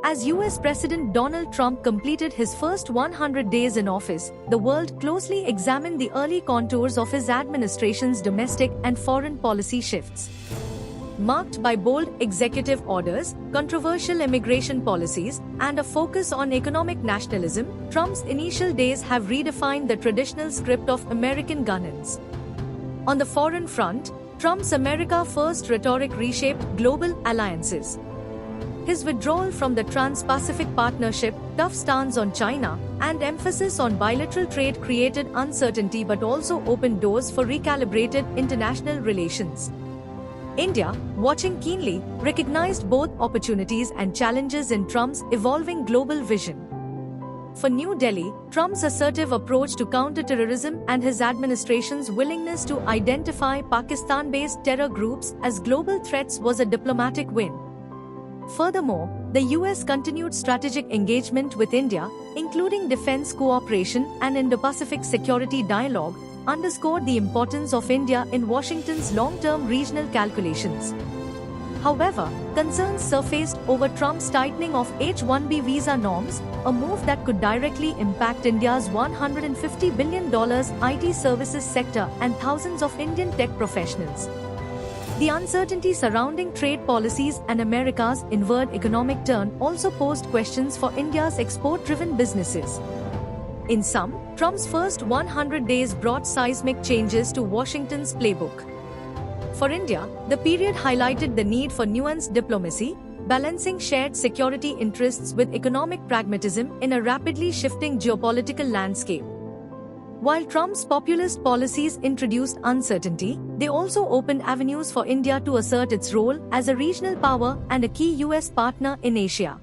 As US President Donald Trump completed his first 100 days in office, the world closely examined the early contours of his administration's domestic and foreign policy shifts. Marked by bold executive orders, controversial immigration policies, and a focus on economic nationalism, Trump's initial days have redefined the traditional script of American governance. On the foreign front, Trump's America First rhetoric reshaped global alliances. His withdrawal from the Trans-Pacific Partnership, tough stance on China, and emphasis on bilateral trade created uncertainty but also opened doors for recalibrated international relations. India, watching keenly, recognized both opportunities and challenges in Trump's evolving global vision. For New Delhi, Trump's assertive approach to counter-terrorism and his administration's willingness to identify Pakistan-based terror groups as global threats was a diplomatic win. Furthermore, the US continued strategic engagement with India, including defense cooperation and Indo-Pacific security dialogue, underscored the importance of India in Washington's long-term regional calculations. However, concerns surfaced over Trump's tightening of H-1B visa norms, a move that could directly impact India's $150 billion IT services sector and thousands of Indian tech professionals. The uncertainty surrounding trade policies and America's inward economic turn also posed questions for India's export-driven businesses. In sum, Trump's first 100 days brought seismic changes to Washington's playbook. For India, the period highlighted the need for nuanced diplomacy, balancing shared security interests with economic pragmatism in a rapidly shifting geopolitical landscape. While Trump's populist policies introduced uncertainty, they also opened avenues for India to assert its role as a regional power and a key US partner in Asia.